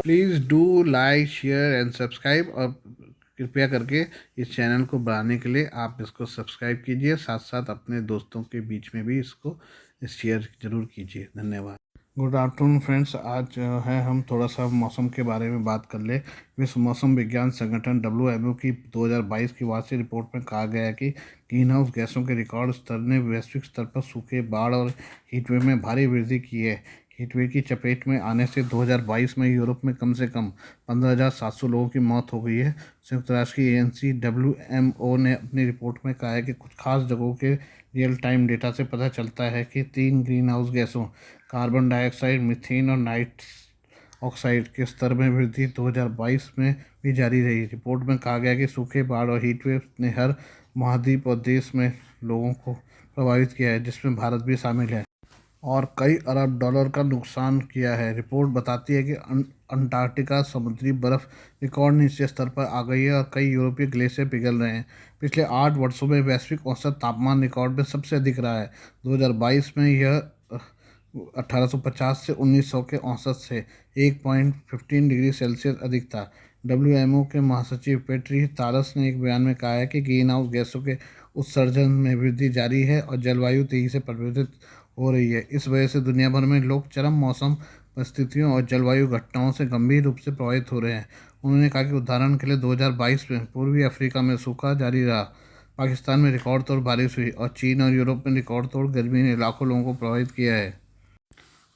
Please do like share and subscribe, और कृपया करके इस चैनल को बढ़ाने के लिए आप इसको सब्सक्राइब कीजिए, साथ साथ अपने दोस्तों के बीच में भी इसको शेयर ज़रूर कीजिए। धन्यवाद। Good afternoon friends. आज जो है हम थोड़ा सा मौसम के बारे में बात कर ले। विश्व मौसम विज्ञान संगठन WMO की 2022 की वार्षिक रिपोर्ट में कहा गया है कि ग्रीन हाउस गैसों के रिकॉर्ड स्तर ने वैश्विक स्तर पर सूखे, बाढ़ और हीटवेव में भारी वृद्धि की है। हीटवेव की चपेट में आने से 2022 में यूरोप में कम से कम 15,700 लोगों की मौत हो गई है। संयुक्त राष्ट्र की एजेंसी WMO ने अपनी रिपोर्ट में कहा है कि कुछ खास जगहों के रियल टाइम डेटा से पता चलता है कि 3 ग्रीन हाउस गैसों कार्बन डाइऑक्साइड, मीथेन और नाइट्रस ऑक्साइड के स्तर में वृद्धि 2022 में भी जारी रही। रिपोर्ट में कहा गया कि सूखे, बाढ़ और हीटवेव ने हर महाद्वीप और देश में लोगों को प्रभावित किया है, जिसमें भारत भी शामिल है, और कई अरब डॉलर का नुकसान किया है। रिपोर्ट बताती है कि अंटार्कटिका समुद्री बर्फ रिकॉर्ड नीचे स्तर पर आ गई है और कई यूरोपीय ग्लेशियर पिघल रहे हैं। पिछले 8 वर्षों में वैश्विक औसत तापमान रिकॉर्ड में सबसे अधिक रहा है। 2022 में यह 1850 से 1900 के औसत से 1.15 डिग्री सेल्सियस अधिक था। WMO के महासचिव पेट्री तारस ने एक बयान में कहा है कि ग्रीन हाउस गैसों के उत्सर्जन में वृद्धि जारी है और जलवायु तेजी से परिवर्तित हो रही है। इस वजह से दुनिया भर में लोग चरम मौसम परिस्थितियों और जलवायु घटनाओं से गंभीर रूप से प्रभावित हो रहे हैं। उन्होंने कहा कि उदाहरण के लिए 2022 में पूर्वी अफ्रीका में सूखा जारी रहा, पाकिस्तान में रिकॉर्ड तोड़ बारिश हुई और चीन और यूरोप में रिकॉर्ड तोड़ गर्मी ने लाखों लोगों को प्रभावित किया है।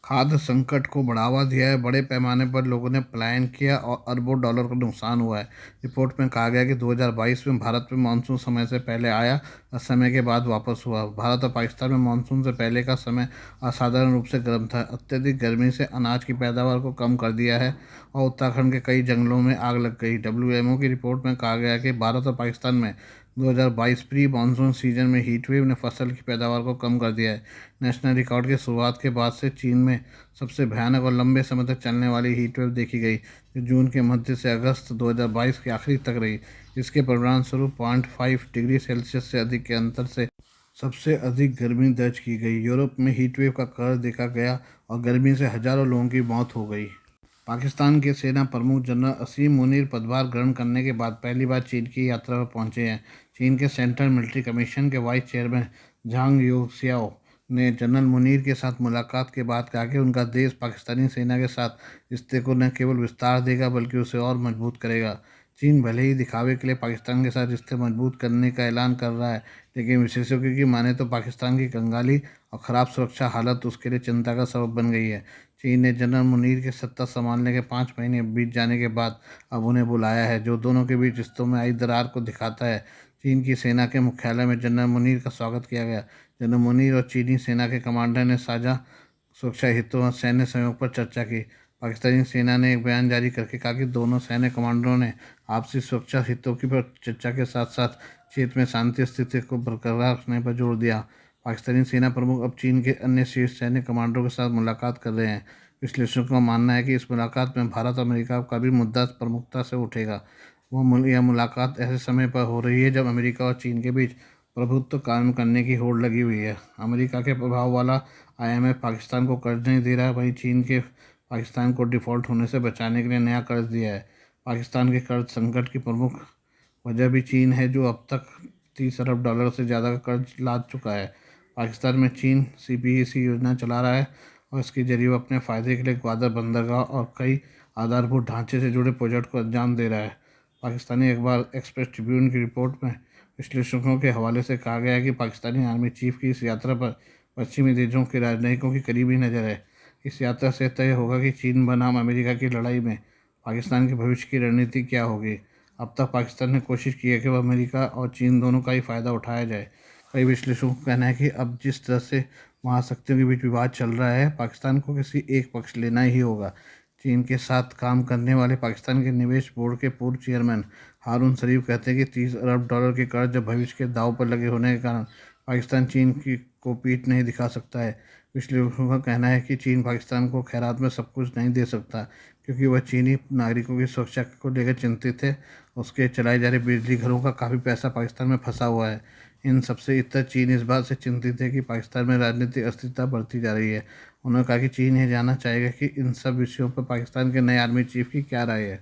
खाद्य संकट को बढ़ावा दिया है, बड़े पैमाने पर लोगों ने पलायन किया और अरबों डॉलर का नुकसान हुआ है। रिपोर्ट में कहा गया कि 2022 में भारत में मानसून समय से पहले आया और समय के बाद वापस हुआ। भारत और पाकिस्तान में मानसून से पहले का समय असाधारण रूप से गर्म था। अत्यधिक गर्मी से अनाज की पैदावार को कम कर दिया है और उत्तराखंड के कई जंगलों में आग लग गई। WMO की रिपोर्ट में कहा गया कि भारत और पाकिस्तान में 2022 प्री मानसून सीजन में हीटवेव ने फसल की पैदावार को कम कर दिया है। नेशनल रिकॉर्ड की शुरुआत के बाद से चीन में सबसे भयानक और लंबे समय तक चलने वाली हीटवेव देखी गई, जो जून के मध्य से अगस्त 2022 के आखिरी तक रही। इसके परिणामस्वरूप 0.5 डिग्री सेल्सियस से अधिक के अंतर से सबसे अधिक गर्मी दर्ज की गई। यूरोप में हीटवेव का कहर देखा गया और गर्मी से हजारों लोगों की मौत हो गई। पाकिस्तान के सेना प्रमुख जनरल असीम मुनीर पदभार ग्रहण करने के बाद पहली बार चीन की यात्रा पर पहुंचे हैं। चीन के सेंट्रल मिलिट्री कमीशन के वाइस चेयरमैन झांग यूसियाओ ने जनरल मुनीर के साथ मुलाकात के बाद कहा कि उनका देश पाकिस्तानी सेना के साथ रिश्ते को न केवल विस्तार देगा बल्कि उसे और मजबूत करेगा। चीन भले ही दिखावे के लिए पाकिस्तान के साथ रिश्ते मजबूत करने का ऐलान कर रहा है, लेकिन विशेषज्ञों की माने तो पाकिस्तान की कंगाली और ख़राब सुरक्षा हालत उसके लिए चिंता का सबब बन गई है। चीन ने जनरल मुनीर के सत्ता संभालने के 5 महीने बीत जाने के बाद अब उन्हें बुलाया है, जो दोनों के बीच रिश्तों में आई दरार को दिखाता है। चीन की सेना के मुख्यालय में जनरल मुनीर का स्वागत किया गया। जनरल मुनीर और चीनी सेना के कमांडर ने साझा सुरक्षा हितों और सैन्य सहयोग पर चर्चा की। पाकिस्तानी सेना ने एक बयान जारी करके कहा कि दोनों सैन्य कमांडरों ने आपसी सुरक्षा हितों की पर चर्चा के साथ साथ क्षेत्र में शांति स्थिति को बरकरार रखने पर जोर दिया। पाकिस्तानी सेना प्रमुख अब चीन के अन्य शीर्ष सैन्य कमांडरों के साथ मुलाकात कर रहे हैं। विश्लेषकों का मानना है कि इस मुलाकात में भारत और अमेरिका का भी मुद्दा प्रमुखता से उठेगा। यह मुलाकात ऐसे समय पर हो रही है जब अमेरिका और चीन के बीच प्रभुत्व कायम करने की होड़ लगी हुई है। अमेरिका के प्रभाव वाला IMF पाकिस्तान को कर्ज नहीं दे रहा है, वहीं चीन के पाकिस्तान को डिफ़ॉल्ट होने से बचाने के लिए नया कर्ज दिया है। पाकिस्तान के कर्ज संकट की प्रमुख वजह भी चीन है, जो अब तक 30 अरब डॉलर से ज़्यादा का कर्ज लाद चुका है। पाकिस्तान में चीन CPEC योजना चला रहा है और इसके जरिए वो अपने फ़ायदे के लिए ग्वादर बंदरगाह और कई आधारभूत ढांचे से जुड़े प्रोजेक्ट को अंजाम दे रहा है। पाकिस्तानी अखबार एक्सप्रेस ट्रिब्यून की रिपोर्ट में विश्लेषकों के हवाले से कहा गया है कि पाकिस्तानी आर्मी चीफ की इस यात्रा पर पश्चिमी देशों के राजनयिकों की करीबी नज़र है। इस यात्रा से तय होगा कि चीन बनाम अमेरिका की लड़ाई में पाकिस्तान के भविष्य की रणनीति क्या होगी। अब तक पाकिस्तान ने कोशिश की है कि वह अमेरिका और चीन दोनों का ही फ़ायदा उठाया जाए। कई विश्लेषकों का कहना है कि अब जिस तरह से महाशक्तियों के बीच विवाद चल रहा है, पाकिस्तान को किसी एक पक्ष लेना ही होगा। चीन के साथ काम करने वाले पाकिस्तान के निवेश बोर्ड के पूर्व चेयरमैन हारून शरीफ कहते हैं कि 30 अरब डॉलर के कर्ज भविष्य के दांव पर लगे होने के कारण पाकिस्तान चीन की को पीठ नहीं दिखा सकता है। विश्लेषकों का कहना है कि चीन पाकिस्तान को खैरात में सब कुछ नहीं दे सकता, क्योंकि वह चीनी नागरिकों की सुरक्षा को लेकर चिंतित है। उसके चलाए जा रहे बिजली घरों का काफ़ी पैसा पाकिस्तान में फंसा हुआ है। इन सबसे इतर चीन इस बात से चिंतित है कि पाकिस्तान में राजनीतिक अस्थिरता बढ़ती जा रही है। उन्होंने कहा कि चीन ये जानना चाहेगा कि इन सब विषयों पर पाकिस्तान के नए आर्मी चीफ की क्या राय है।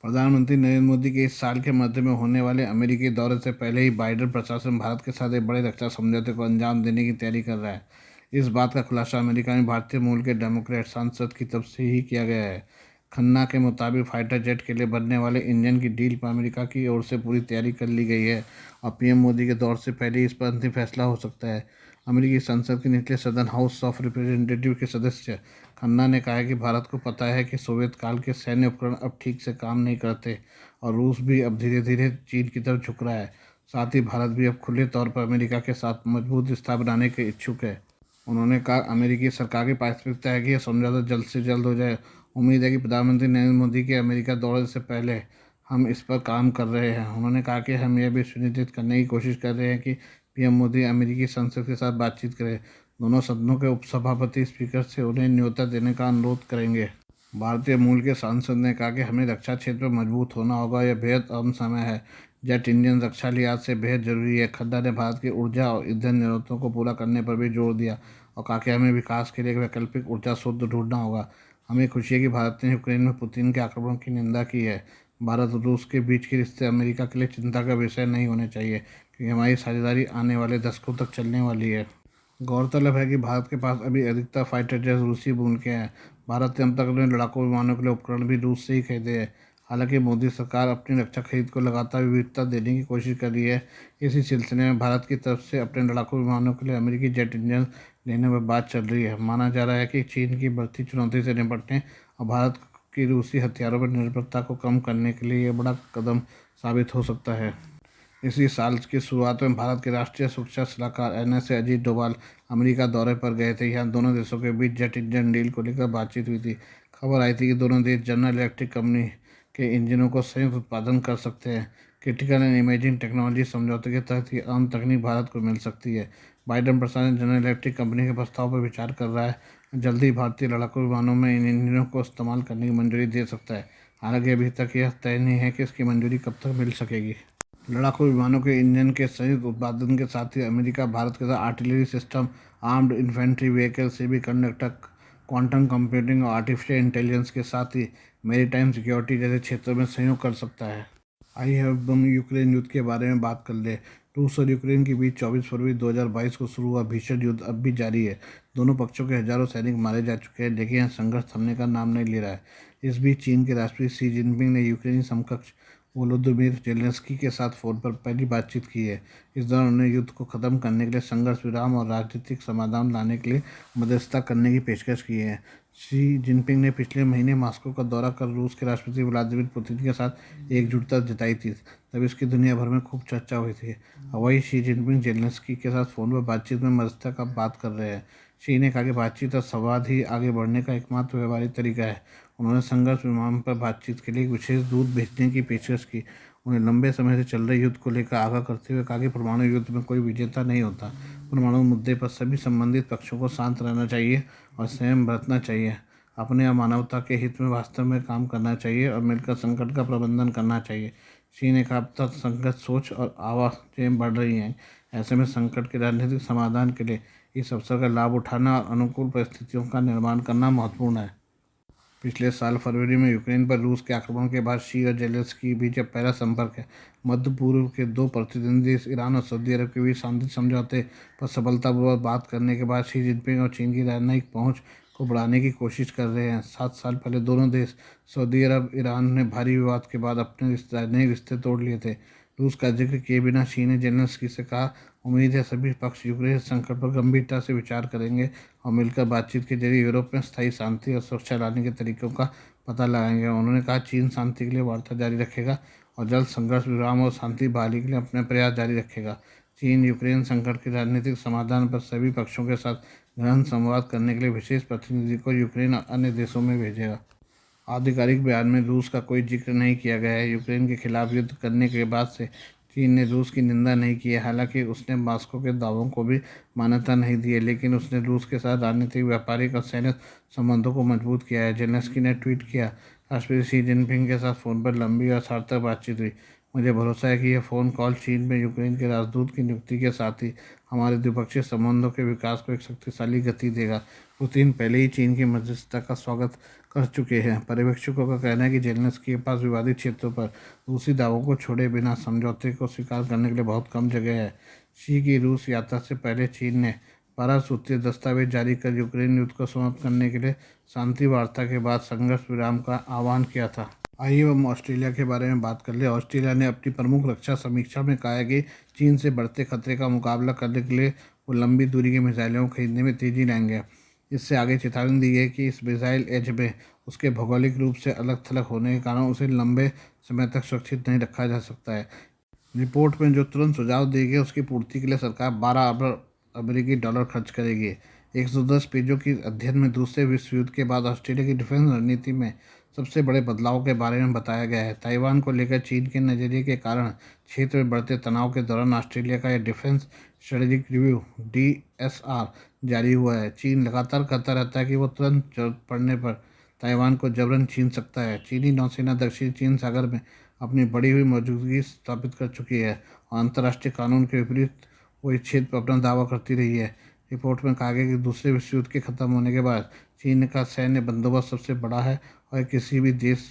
प्रधानमंत्री नरेंद्र मोदी के इस साल के मध्य में होने वाले अमेरिकी दौरे से पहले ही बाइडेन प्रशासन भारत के साथ एक बड़े रक्षा समझौते को अंजाम देने की तैयारी कर रहा है। इस बात का खुलासा अमेरिका में भारतीय मूल के डेमोक्रेट सांसद की तरफ से ही किया गया है। खन्ना के मुताबिक फाइटर जेट के लिए बनने वाले इंजन की डील पर अमेरिका की ओर से पूरी तैयारी कर ली गई है और पीएम मोदी के दौर से पहले इस पर अंतिम फैसला हो सकता है। अमेरिकी संसद के निचले सदन हाउस ऑफ रिप्रेजेंटेटिव के सदस्य खन्ना ने कहा है कि भारत को पता है कि सोवियत काल के सैन्य उपकरण अब ठीक से काम नहीं करते और रूस भी अब धीरे धीरे चीन की तरफ झुक रहा है। साथ ही भारत भी अब खुले तौर पर अमेरिका के साथ मजबूत रिश्ता बनाने के इच्छुक है। उन्होंने कहा अमेरिकी सरकार की प्राथमिकता है कि यह समझौता जल्द से जल्द हो जाए। उम्मीद है कि प्रधानमंत्री नरेंद्र मोदी के अमेरिका दौरे से पहले हम इस पर काम कर रहे हैं। उन्होंने कहा कि हम यह भी सुनिश्चित करने की कोशिश कर रहे हैं कि पीएम मोदी अमेरिकी संसद के साथ बातचीत करें। दोनों सदनों के उपसभापति स्पीकर से उन्हें न्योता देने का अनुरोध करेंगे। भारतीय मूल के सांसद ने कहा कि हमें रक्षा क्षेत्र में मजबूत होना होगा, यह बेहद अहम समय है। जेट इंजन रक्षा लिहाज से बेहद जरूरी है। खन्ना ने भारत की ऊर्जा और ईंधन जरूरतों को पूरा करने पर भी जोर दिया और कहा कि हमें विकास के लिए एक वैकल्पिक ऊर्जा स्रोत ढूंढना होगा। हमें खुशी है कि भारत ने यूक्रेन में पुतिन के आक्रमण की निंदा की है। भारत और रूस के बीच के रिश्ते अमेरिका के लिए चिंता का विषय नहीं होने चाहिए, क्योंकि हमारी साझेदारी आने वाले दशकों तक चलने वाली है। गौरतलब है कि भारत के पास अभी अधिकतर फाइटर जेट रूसी मूल के हैं। भारत ने अब तक अपने लड़ाकू विमानों के लिए उपकरण भी रूस से ही खरीदे हैं। हालांकि मोदी सरकार अपनी रक्षा खरीद को लगातार विविधता देने की कोशिश कर रही है। इसी सिलसिले में भारत की तरफ से अपने लड़ाकू विमानों के लिए अमेरिकी जेट इंजन लेने पर बात चल रही है। माना जा रहा है कि चीन की बढ़ती चुनौती से निपटने और भारत की रूसी हथियारों पर निर्भरता को कम करने के लिए यह बड़ा कदम साबित हो सकता है। इसी साल की शुरुआत में भारत के राष्ट्रीय सुरक्षा सलाहकार NSA अजीत डोभाल अमेरिका दौरे पर गए थे। यहाँ दोनों देशों के बीच जेट इंजन डील को लेकर बातचीत हुई थी। खबर आई थी कि दोनों देश जनरल इलेक्ट्रिक कंपनी के इंजनों को संयुक्त उत्पादन कर सकते हैं। क्रिटिकल एंड इमेजिंग टेक्नोलॉजी समझौते के तहत ये आम तकनीक भारत को मिल सकती है। बाइडेन प्रशासन जनरल इलेक्ट्रिक कंपनी के प्रस्ताव पर विचार कर रहा है। जल्द ही भारतीय लड़ाकू विमानों में इन इंजनों को इस्तेमाल करने की मंजूरी दे सकता है। हालांकि अभी तक यह तय नहीं है कि इसकी मंजूरी कब तक मिल सकेगी। लड़ाकू विमानों के इंजन के संयुक्त उत्पादन के साथ ही अमेरिका भारत के साथ artillery system, armed infantry vehicle, semi conductor, quantum computing और आर्टिफिशियल इंटेलिजेंस के साथ ही मैरीटाइम सिक्योरिटी जैसे क्षेत्रों में सहयोग कर सकता है। आइए अब हम यूक्रेन युद्ध के बारे में बात कर ले। रूस और यूक्रेन के बीच 24 फरवरी 2022 को शुरू हुआ भीषण युद्ध अब भी जारी है। दोनों पक्षों के हजारों सैनिक मारे जा चुके हैं, लेकिन यह संघर्ष थमने का नाम नहीं ले रहा है। इस बीच चीन के राष्ट्रपति शी जिनपिंग ने यूक्रेनी समकक्ष वोलोदिमीर जेलेंस्की के साथ फोन पर पहली बातचीत की है। इस दौरान उन्हें युद्ध को खत्म करने के लिए संघर्ष विराम और राजनीतिक समाधान लाने के लिए मध्यस्थता करने की पेशकश की है। शी जिनपिंग ने पिछले महीने मॉस्को का दौरा कर रूस के राष्ट्रपति व्लादिमीर पुतिन के साथ एकजुटता जताई थी, तब इसकी दुनिया भर में खूब चर्चा हुई थी। वही शी जिनपिंग जेलेंस्की के साथ फोन पर बातचीत में मध्यस्थता का बात कर रहे हैं। शी ने कहा कि बातचीत और संवाद ही आगे बढ़ने का एकमात्र व्यवहारिक तरीका है। उन्होंने संघर्ष विराम पर बातचीत के लिए एक विशेष दूत भेजने की पेशकश की। उन्हें लंबे समय से चल रहे युद्ध को लेकर आगाह करते हुए कहा कि परमाणु युद्ध में कोई विजेता नहीं होता। परमाणु मुद्दे पर सभी संबंधित पक्षों को शांत रहना चाहिए और संयम बरतना चाहिए। अपने और मानवता के हित में वास्तव में काम करना चाहिए और मिलकर संकट का प्रबंधन करना चाहिए। शी ने कहा अब तक संकट सोच और आवाज़ें बढ़ रही हैं। ऐसे में संकट के राजनीतिक समाधान के लिए इस अवसर का लाभ उठाना और अनुकूल परिस्थितियों का निर्माण करना महत्वपूर्ण है। पिछले साल फरवरी में यूक्रेन पर रूस के आक्रमण के बाद शी और जेलेंस्की के बीच अब पहला संपर्क है। मध्य पूर्व के दो प्रतिद्वंदी देश ईरान और सऊदी अरब के बीच शांति समझौते पर सफलतापूर्वक बात करने के बाद शी जिनपिंग और चीन की राजनयिक पहुंच को बढ़ाने की कोशिश कर रहे हैं। 7 साल पहले दोनों देश सऊदी अरब ईरान ने भारी विवाद के बाद अपने राजनयिक रिश्ते तोड़ लिए थे। रूस का जिक्र किए बिना शी ने जेलेंस्की से कहा, उम्मीद है सभी पक्ष यूक्रेन संकट पर गंभीरता से विचार करेंगे और मिलकर बातचीत के जरिए यूरोप में स्थायी शांति और सुरक्षा लाने के तरीकों का पता लगाएंगे। उन्होंने कहा चीन शांति के लिए वार्ता जारी रखेगा और जल्द संघर्ष विराम और शांति बहाली के लिए अपने प्रयास जारी रखेगा। चीन यूक्रेन संकट के राजनीतिक समाधान पर सभी पक्षों के साथ गहन संवाद करने के लिए विशेष प्रतिनिधि को यूक्रेन और अन्य देशों में भेजेगा। आधिकारिक बयान में रूस का कोई जिक्र नहीं किया गया है। यूक्रेन के खिलाफ युद्ध करने के बाद से चीन ने रूस की निंदा नहीं की है। हालांकि उसने मॉस्को के दावों को भी मान्यता नहीं दी है, लेकिन उसने रूस के साथ राजनीतिक, व्यापारिक और सैन्य संबंधों को मजबूत किया है। जेलेंस्की ने ट्वीट किया, राष्ट्रपति शी जिनपिंग के साथ फोन पर लंबी और सार्थक बातचीत हुई। मुझे भरोसा है कि यह फ़ोन कॉल चीन में यूक्रेन के राजदूत की नियुक्ति के साथ ही हमारे द्विपक्षीय संबंधों के विकास को एक शक्तिशाली गति देगा। पुतिन पहले ही चीन की मध्यस्थता का स्वागत कर चुके हैं। पर्यवेक्षकों का कहना है कि जेलेंस्की के पास विवादित क्षेत्रों पर रूसी दावों को छोड़े बिना समझौते को स्वीकार करने के लिए बहुत कम जगह है। शी की रूस यात्रा से पहले चीन ने 12 सूत्रीय दस्तावेज जारी कर यूक्रेन युद्ध को समाप्त करने के लिए शांति वार्ता के बाद संघर्ष विराम का आह्वान किया था। आइए हम ऑस्ट्रेलिया के बारे में बात कर ले। ऑस्ट्रेलिया ने अपनी प्रमुख रक्षा समीक्षा में कहा है कि चीन से बढ़ते खतरे का मुकाबला करने के लिए वो लंबी दूरी के मिसाइलों को खरीदने में तेजी लाएंगे। इससे आगे चेतावनी दी है कि इस मिसाइल एज में उसके भौगोलिक रूप से अलग थलग होने के कारण उसे लंबे समय तक सुरक्षित नहीं रखा जा सकता है। रिपोर्ट में जो तुरंत सुझाव दिए गए उसकी पूर्ति के लिए सरकार 12 अरब अमेरिकी डॉलर खर्च करेगी। 110 पेजों की अध्ययन में दूसरे विश्व युद्ध के बाद ऑस्ट्रेलिया की डिफेंस रणनीति में सबसे बड़े बदलाव के बारे में बताया गया है। ताइवान को लेकर चीन के नज़रिए के कारण क्षेत्र में बढ़ते तनाव के दौरान ऑस्ट्रेलिया का यह डिफेंस स्ट्रेटेजिक रिव्यू DSR जारी हुआ है। चीन लगातार कहता रहता है कि वो तुरंत जरूरत पड़ने पर ताइवान को जबरन छीन सकता है। चीनी नौसेना दक्षिण चीन सागर में अपनी बढ़ी हुई मौजूदगी स्थापित कर चुकी है और अंतर्राष्ट्रीय कानून के विपरीत वो इस क्षेत्र पर अपना दावा करती रही है। रिपोर्ट में कहा गया कि दूसरे विश्व युद्ध के खत्म होने के बाद चीन का सैन्य बंदोबस्त सबसे बड़ा है और किसी भी देश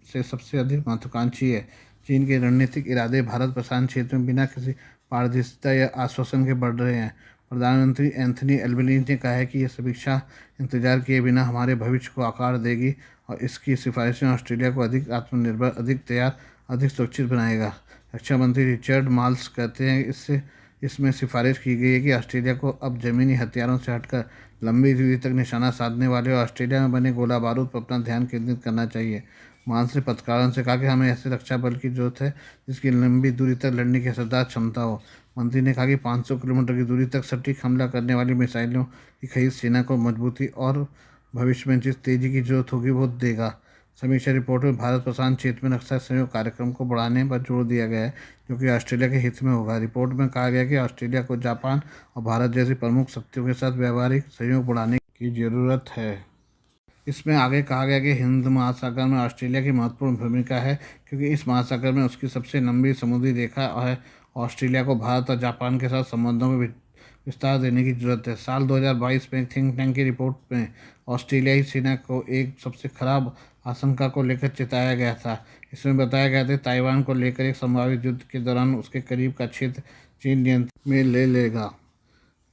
से सबसे अधिक महत्वाकांक्षी है। चीन के रणनीतिक इरादे भारत प्रशांत क्षेत्र में बिना किसी पारदर्शिता या आश्वासन के बढ़ रहे हैं। प्रधानमंत्री एंथनी एल्बनीज़ ने कहा है कि यह समीक्षा इंतजार किए बिना हमारे भविष्य को आकार देगी और इसकी सिफारिशें ऑस्ट्रेलिया को अधिक आत्मनिर्भर, अधिक तैयार, अधिक सुरक्षित बनाएगा। रक्षा मंत्री रिचर्ड माल्स कहते हैं इसमें सिफारिश की गई है कि ऑस्ट्रेलिया को अब ज़मीनी हथियारों से हटकर लंबी दूरी तक निशाना साधने वाले और ऑस्ट्रेलिया में बने गोला बारूद पर अपना ध्यान केंद्रित करना चाहिए। माल्स ने पत्रकारों से कहा कि हमें ऐसे रक्षा बल की जरूरत है जिसकी लंबी दूरी तक लड़ने की असरदार क्षमता हो। मंत्री ने कहा कि 500 किलोमीटर की दूरी तक सटीक हमला करने वाली मिसाइलों की खरीद सेना को मजबूती और भविष्य में जिस तेजी की जरूरत होगी वो देगा। समीक्षा रिपोर्ट में भारत प्रशांत क्षेत्र में रक्षा सहयोग कार्यक्रम को बढ़ाने पर जोर दिया गया है जो कि ऑस्ट्रेलिया के हित में होगा। रिपोर्ट में कहा गया कि ऑस्ट्रेलिया को जापान और भारत जैसी प्रमुख शक्तियों के साथ व्यावहारिक सहयोग बढ़ाने की जरूरत है। इसमें आगे कहा गया कि हिंद महासागर में ऑस्ट्रेलिया की महत्वपूर्ण भूमिका है क्योंकि इस महासागर में उसकी सबसे लंबी समुद्री रेखा है। ऑस्ट्रेलिया को भारत और जापान के साथ संबंधों में विस्तार देने की जरूरत है। साल 2022 में थिंक टैंक की रिपोर्ट में ऑस्ट्रेलियाई सेना को एक सबसे खराब आशंका को लेकर चेताया गया था। इसमें बताया गया था ताइवान को लेकर एक संभावित युद्ध के दौरान उसके करीब का क्षेत्र चीन नियंत्रण में ले लेगा।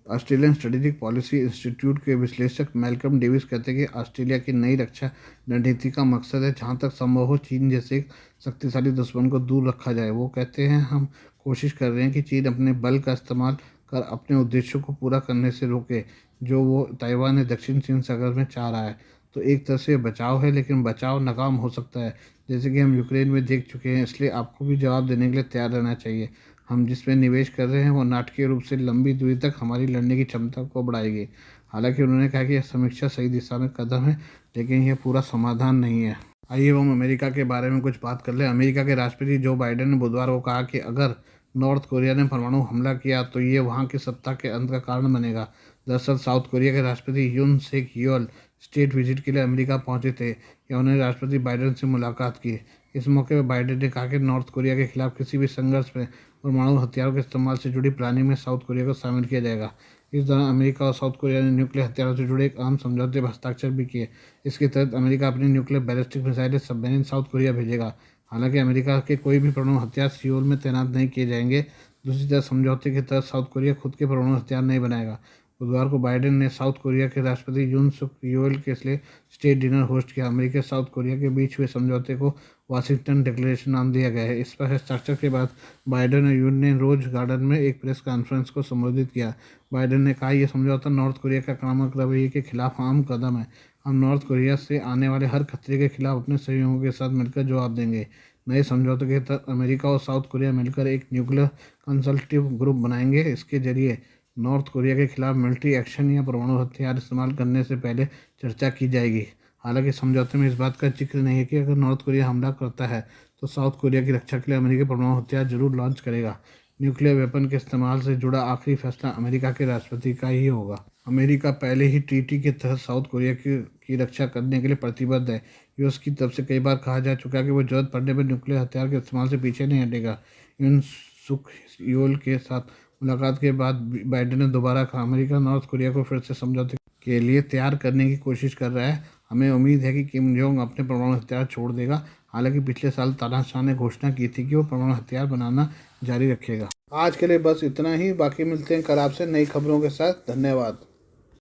ऑस्ट्रेलियन स्ट्रेटेजिक पॉलिसी इंस्टीट्यूट के विश्लेषक मैल्कम डेविस कहते हैं कि ऑस्ट्रेलिया की नई रक्षा रणनीति का मकसद है जहां तक संभव हो चीन जैसे एक शक्तिशाली दुश्मन को दूर रखा जाए। वो कहते हैं हम कोशिश कर रहे हैं कि चीन अपने बल का इस्तेमाल कर अपने उद्देश्यों को पूरा करने से रोके जो वो ताइवान या दक्षिण चीन सागर में चाह रहा है। तो एक तरह से बचाव है लेकिन बचाव नाकाम हो सकता है जैसे कि हम यूक्रेन में देख चुके हैं। इसलिए आपको भी जवाब देने के लिए तैयार रहना चाहिए। हम जिसमें निवेश कर रहे हैं वो नाटकीय रूप से लंबी दूरी तक हमारी लड़ने की क्षमता को बढ़ाएगी। हालांकि उन्होंने कहा कि यह समीक्षा सही दिशा में कदम है लेकिन यह पूरा समाधान नहीं है। आइए हम अमेरिका के बारे में कुछ बात कर लें। अमेरिका के राष्ट्रपति जो बाइडेन ने बुधवार को कहा कि अगर नॉर्थ कोरिया ने परमाणु हमला किया तो ये वहाँ की सत्ता के अंत का कारण बनेगा। दरअसल साउथ कोरिया के राष्ट्रपति यून सेक यूल स्टेट विजिट के लिए अमेरिका पहुंचे थे या उन्होंने राष्ट्रपति बाइडेन से मुलाकात की। इस मौके पर बाइडेन ने कहा कि नॉर्थ कोरिया के खिलाफ किसी भी संघर्ष में परमाणु हथियारों के इस्तेमाल से जुड़ी प्लानिंग में साउथ कोरिया को शामिल किया जाएगा। इस दौरान अमेरिका और साउथ कोरिया ने न्यूक्लियर हथियारों से जुड़े एक अहम समझौते पर हस्ताक्षर भी किए। इसके तहत अमेरिका अपनी न्यूक्लियर बैलिस्टिक मिसाइलें सबमरीन साउथ कोरिया भेजेगा। हालांकि अमेरिका के कोई भी परमाणु हथियार सियोल में तैनात नहीं किए जाएंगे। दूसरी तरफ समझौते के तहत साउथ कोरिया खुद के परमाणु हथियार नहीं बनाएगा। बुधवार को बाइडेन ने साउथ कोरिया के राष्ट्रपति यून सुक यूल के लिए स्टेट डिनर होस्ट किया। अमेरिका और साउथ कोरिया के बीच हुए समझौते को वाशिंगटन डिक्लेरेशन नाम दिया गया है। इस पर हस्ताक्षर के बाद बाइडेन और यून ने रोज गार्डन में एक प्रेस कॉन्फ्रेंस को संबोधित किया। बाइडेन ने कहा यह समझौता नॉर्थ कोरिया का आक्रामक रवैये के खिलाफ अहम कदम है। हम नॉर्थ कोरिया से आने वाले हर खतरे के खिलाफ अपने सहयोगियों के साथ मिलकर जवाब देंगे। नए समझौते के तहत अमेरिका और साउथ कोरिया मिलकर एक न्यूक्लियर कंसल्टेटिव ग्रुप बनाएंगे। इसके जरिए नॉर्थ कोरिया के खिलाफ मिलिट्री एक्शन या परमाणु हथियार इस्तेमाल करने से पहले चर्चा की जाएगी। हालांकि समझौते में इस बात का जिक्र नहीं है कि अगर नॉर्थ कोरिया हमला करता है तो साउथ कोरिया की रक्षा के लिए अमेरिका परमाणु हथियार जरूर लॉन्च करेगा। न्यूक्लियर वेपन के इस्तेमाल से जुड़ा आखिरी फैसला अमेरिका के राष्ट्रपति का ही होगा। अमेरिका पहले ही ट्रीटी के तहत साउथ कोरिया की की रक्षा करने के लिए प्रतिबद्ध है। यूएस की तरफ से कई बार कहा जा चुका है कि वो जरूरत पड़ने पर न्यूक्लियर हथियार के इस्तेमाल से पीछे नहीं हटेगा। यून सुक योल के साथ मुलाकात के बाद बाइडेन ने दोबारा कहा, अमेरिका नॉर्थ कोरिया को फिर से समझौते के लिए तैयार करने की कोशिश कर रहा है। हमें उम्मीद है कि किम जोंग अपने परमाणु हथियार छोड़ देगा। हालांकि पिछले साल तानाशाह ने घोषणा की थी कि वो परमाणु हथियार बनाना जारी रखेगा। आज के लिए बस इतना ही, बाकी मिलते हैं कल आपसे नई खबरों के साथ। धन्यवाद।